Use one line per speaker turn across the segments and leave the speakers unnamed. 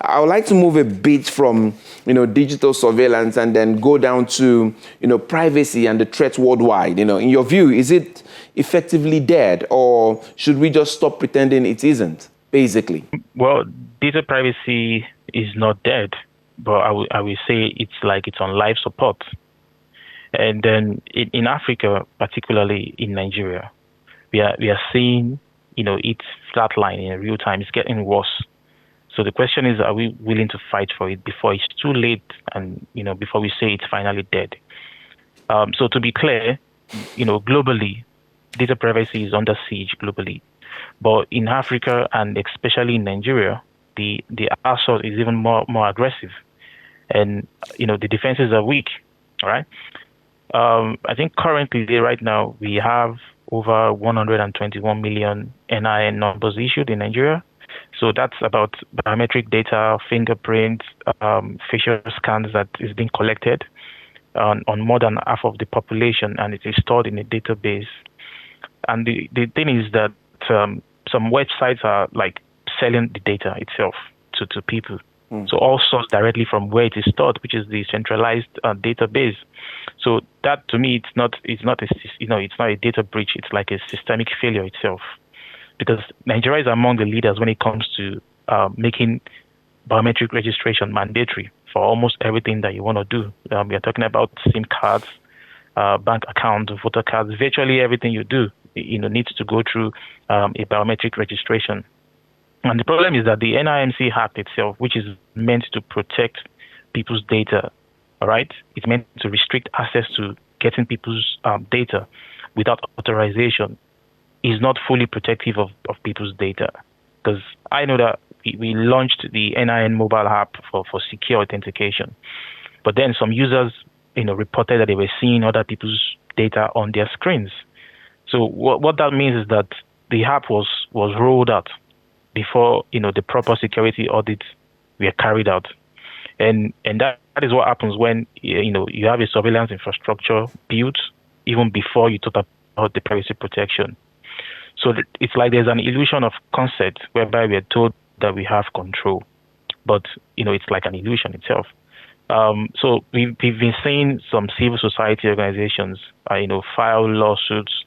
I would like to move a bit from, digital surveillance and then go down to, privacy and the threats worldwide. In your view, is it effectively dead, or should we just stop pretending it isn't, basically?
Well, data privacy is not dead, but I will say it's on life support. And then in Africa, particularly in Nigeria, we are seeing, it's flatline in real time. It's getting worse. So the question is, are we willing to fight for it before it's too late and, before we say it's finally dead? So to be clear, globally, data privacy is under siege globally. But in Africa and especially in Nigeria, the assault is even more aggressive. And, the defenses are weak, all right? I think currently, right now, we have over 121 million NIN numbers issued in Nigeria. So that's about biometric data, fingerprints, facial scans that is being collected on more than half of the population, and it is stored in a database. And the thing is that some websites are like selling the data itself to people. So all sourced directly from where it is stored, which is the centralized database. So that, to me, it's not a data breach. It's like a systemic failure itself, because Nigeria is among the leaders when it comes to making biometric registration mandatory for almost everything that you want to do. We are talking about SIM cards, bank accounts, voter cards. Virtually everything you do, needs to go through a biometric registration. And the problem is that the NIMC Act itself, which is meant to protect people's data, all right, it's meant to restrict access to getting people's data without authorization, is not fully protective of people's data. Because I know that we launched the NIN mobile app for secure authentication, but then some users, reported that they were seeing other people's data on their screens. So what that means is that the app was rolled out before the proper security audits were carried out, and that is what happens when you have a surveillance infrastructure built even before you talk about the privacy protection. So it's like there's an illusion of concept whereby we are told that we have control, but it's like an illusion itself. So we've been seeing some civil society organizations file lawsuits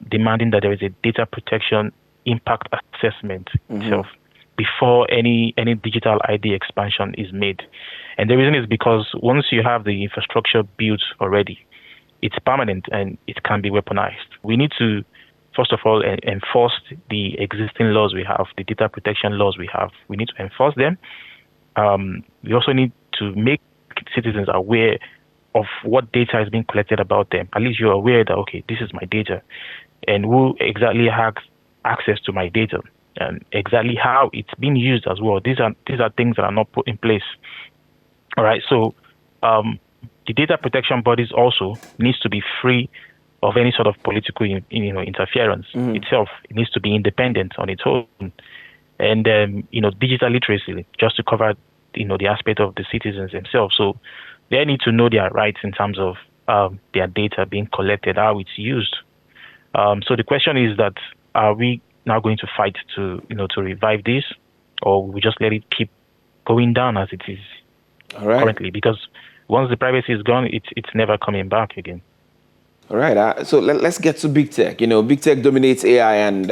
demanding that there is a data protection impact assessment itself before any digital ID expansion is made. And the reason is because once you have the infrastructure built already, it's permanent and it can be weaponized. We need to, first of all, enforce the existing laws we have, the data protection laws we have. We need to enforce them. We also need to make citizens aware of what data is being collected about them. At least you're aware that, okay, this is my data, and who exactly has access to my data, and exactly how it's being used as well. These are things that are not put in place. All right. So the data protection bodies also needs to be free of any sort of political interference itself. It needs to be independent on its own, and digital literacy, just to cover the aspect of the citizens themselves. So they need to know their rights in terms of their data being collected, how it's used. So the question is that, are we now going to fight to revive this, or we just let it keep going down as it is currently? Because once the privacy is gone, it's never coming back again.
All right. So let's get to big tech. Big tech dominates AI, and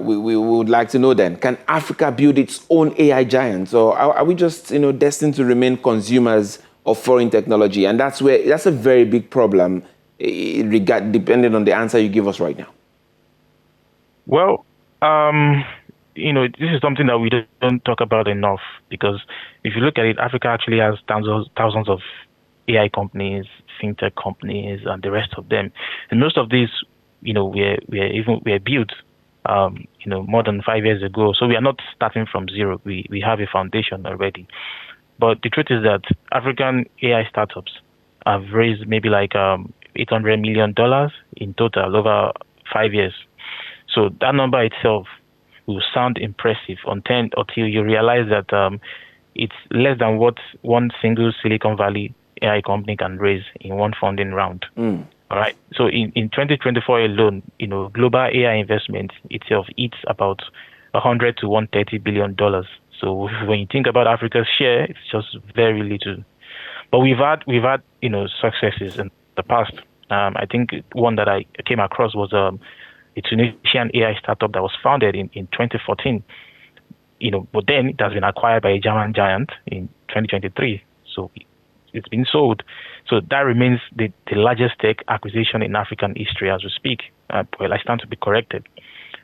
we would like to know then, can Africa build its own AI giants, or are we just destined to remain consumers of foreign technology? And that's a very big problem, depending on the answer you give us right now.
Well, this is something that we don't talk about enough, because if you look at it, Africa actually has thousands of AI companies, fintech companies, and the rest of them. And most of these, we're built, more than 5 years ago. So we are not starting from zero. We have a foundation already. But the truth is that African AI startups have raised maybe like $800 million in total over 5 years. So that number itself will sound impressive until you realize that it's less than what one single Silicon Valley AI company can raise in one funding round. All right. So in 2024 alone, global AI investment itself, it's about $100 to $130 billion. So when you think about Africa's share, it's just very little. But we've had successes in the past. I think one that I came across was a Tunisian AI startup that was founded in 2014. But then it has been acquired by a German giant in 2023. So it's been sold. So that remains the largest tech acquisition in African history as we speak. Well, I stand to be corrected.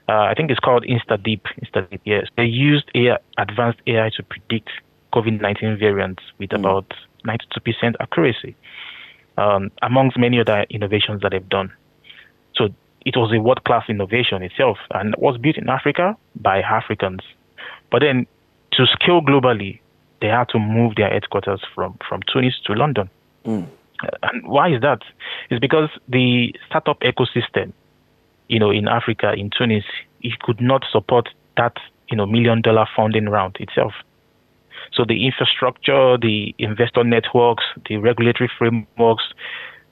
I think it's called Instadeep. Instadeep, yes. They used advanced AI to predict COVID-19 variants with about 92% accuracy, amongst many other innovations that they've done. So it was a world-class innovation itself and was built in Africa by Africans. But then to scale globally, they had to move their headquarters from Tunis to London. And why is that? It's because the startup ecosystem, in Africa, in Tunis, it could not support that, $1 million funding round itself. So the infrastructure, the investor networks, the regulatory frameworks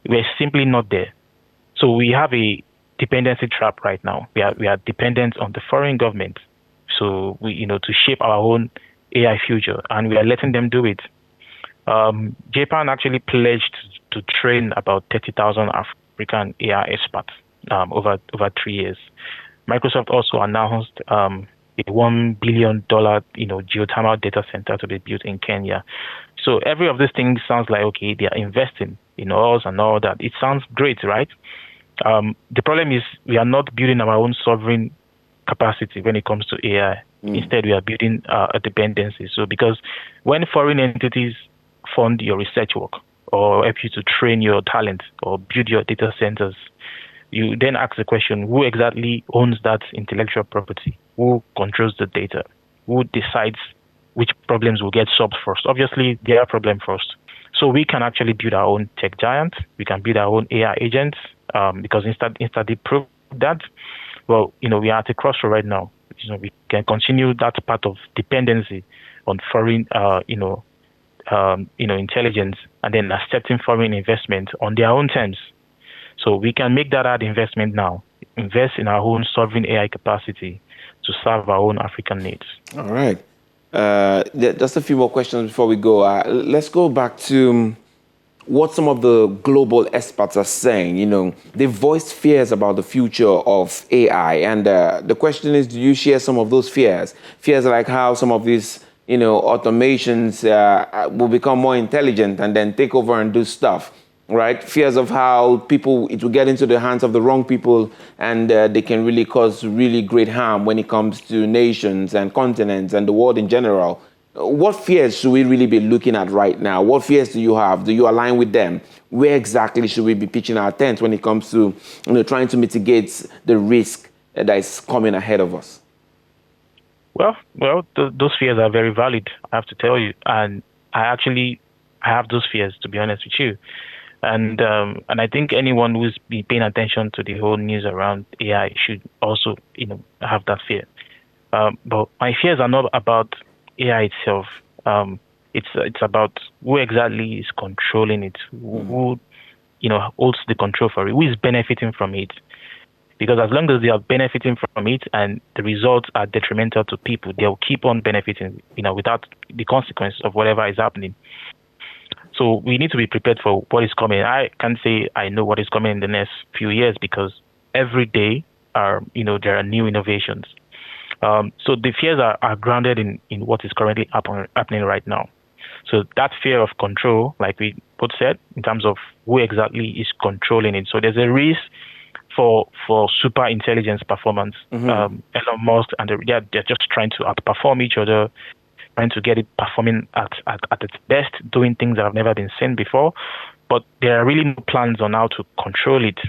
were simply not there. So we have a dependency trap right now. We are dependent on the foreign government. So we, to shape our own AI future, and we are letting them do it. Japan actually pledged to train about 30,000 African AI experts over 3 years. Microsoft also announced a $1 billion geothermal data center to be built in Kenya. So every of these things sounds like, okay, they are investing in us and all that. It sounds great, right? The problem is we are not building our own sovereign capacity when it comes to AI. Instead, we are building a dependency. So because when foreign entities fund your research work or help you to train your talent or build your data centers, you then ask the question, who exactly owns that intellectual property? Who controls the data? Who decides which problems will get solved first? Obviously, their problem first. So we can actually build our own tech giant. We can build our own AI agents because Instantly proved that. Well, we are at a crossroad right now. We can continue that part of dependency on foreign, intelligence, and then accepting foreign investment on their own terms. So we can make that hard investment now, invest in our own sovereign AI capacity to serve our own African needs.
All right. Just a few more questions before we go. Let's go back to what some of the global experts are saying. They voiced fears about the future of AI. And the question is, do you share some of those fears? Fears like how some of these, automations will become more intelligent and then take over and do stuff, right? Fears of how it will get into the hands of the wrong people and they can really cause really great harm when it comes to nations and continents and the world in general. What fears should we really be looking at right now? What fears do you have? Do you align with them? Where exactly should we be pitching our tent when it comes to trying to mitigate the risk that is coming ahead of us?
Well, those fears are very valid, I have to tell you. And I have those fears, to be honest with you. And I think anyone who's been paying attention to the whole news around AI should also, have that fear. But my fears are not about AI itself. It's about who exactly is controlling it, who holds the control for it, who is benefiting from it. Because as long as they are benefiting from it and the results are detrimental to people, they'll keep on benefiting, without the consequence of whatever is happening. So we need to be prepared for what is coming. I can't say I know what is coming in the next few years because every day there are new innovations. So the fears are grounded in what is currently happening right now. So that fear of control, like we both said, in terms of who exactly is controlling it. So there's a risk for super intelligence performance. Elon Musk and they're just trying to outperform each other, trying to get it performing at its best, doing things that have never been seen before. But there are really no plans on how to control it.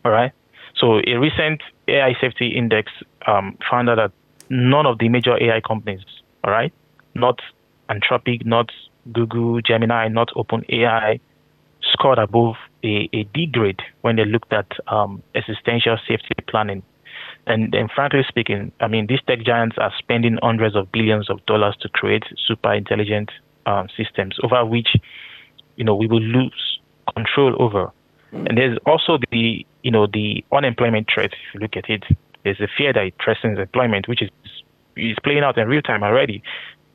All right. So a recent AI safety index found out that none of the major AI companies, all right, not Anthropic, not Google, Gemini, not OpenAI, scored above a D grade when they looked at existential safety planning. And frankly speaking, these tech giants are spending hundreds of billions of dollars to create super intelligent systems over which, we will lose control over. And there's also the unemployment threat. If you look at it, there's a fear that it threatens employment, which is It's playing out in real time already.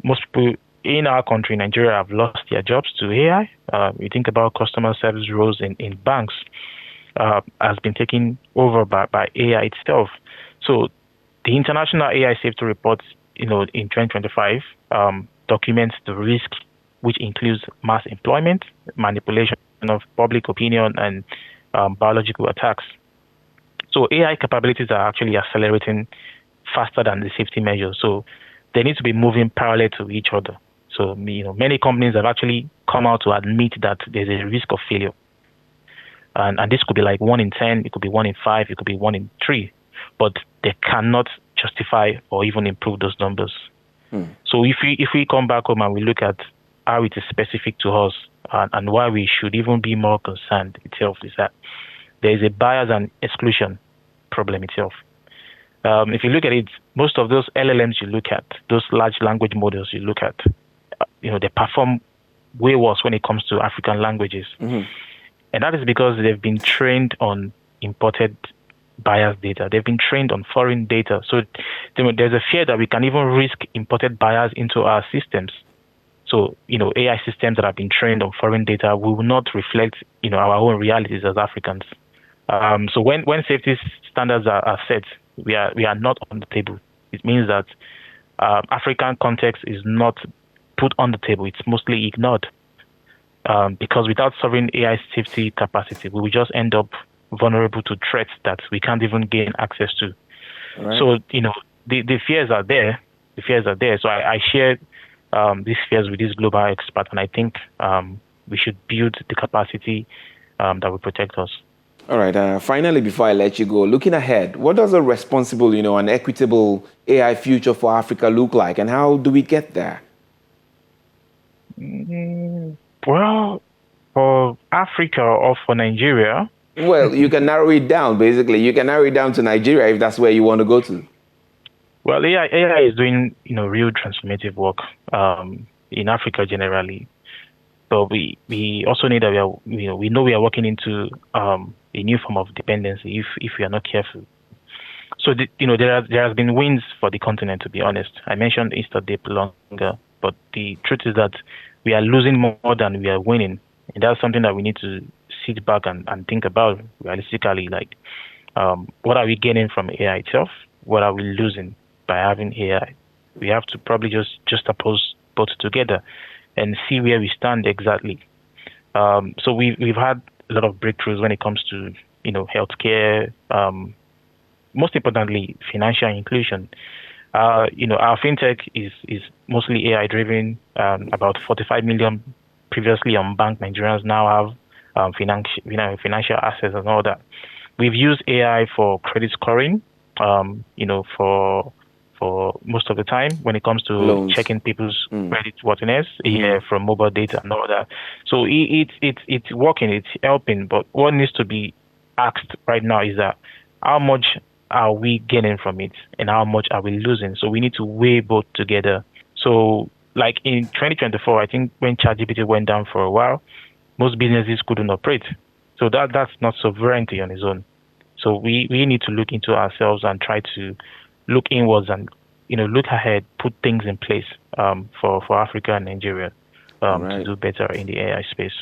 Most people in our country, Nigeria, have lost their jobs to AI. You think about customer service roles in banks, has been taken over by AI itself. So the International AI Safety Report, in 2025, documents the risk, which includes mass employment, manipulation of public opinion, and biological attacks. So AI capabilities are actually accelerating faster than the safety measures. So they need to be moving parallel to each other. So many companies have actually come out to admit that there's a risk of failure. And this could be like 1 in 10, it could be 1 in 5, it could be 1 in 3, but they cannot justify or even improve those numbers. So if we come back home and we look at how it is specific to us and why we should even be more concerned itself, is that there is a bias and exclusion problem itself. If you look at it, most of those LLMs you look at, those large language models you look at, they perform way worse when it comes to African languages. And that is because they've been trained on imported bias data. They've been trained on foreign data. So there's a fear that we can even risk imported bias into our systems. So, AI systems that have been trained on foreign data will not reflect, our own realities as Africans. So when safety standards are set, we are not on the table. It means that African context is not put on the table. It's mostly ignored. Because without sovereign AI safety capacity, we will just end up vulnerable to threats that we can't even gain access to.
Right.
So, the fears are there. The fears are there. So I share these fears with this global expert, and I think we should build the capacity that will protect us.
All right. Finally, before I let you go, looking ahead, what does a responsible, and equitable AI future for Africa look like, and how do we get there?
Well, for Africa or for Nigeria?
Well, you can narrow it down, basically. You can narrow it down to Nigeria if that's where you want to go to.
Well, AI is doing, real transformative work in Africa generally. But we also need that we know we are walking into a new form of dependency if we are not careful. So there has been wins for the continent, to be honest. I mentioned Int'l longer, but the truth is that we are losing more than we are winning, and that's something that we need to sit back and think about realistically. Like, what are we gaining from AI itself? What are we losing by having AI? We have to probably just oppose both together and see where we stand exactly. So we've had a lot of breakthroughs when it comes to healthcare, most importantly financial inclusion. Our fintech is mostly AI driven. About 45 million previously unbanked Nigerians now have financial assets and all that. We've used AI for credit scoring, for most of the time when it comes to
loans,
checking people's credit worthiness, from mobile data and all that. So it's working, it's helping. But what needs to be asked right now is that how much are we gaining from it and how much are we losing? So we need to weigh both together. So like in 2024, I think when ChatGPT went down for a while, most businesses couldn't operate. So that's not sovereignty on its own. So we need to look into ourselves and try to look inwards and look ahead, put things in place for Africa and Nigeria to do better in the AI space.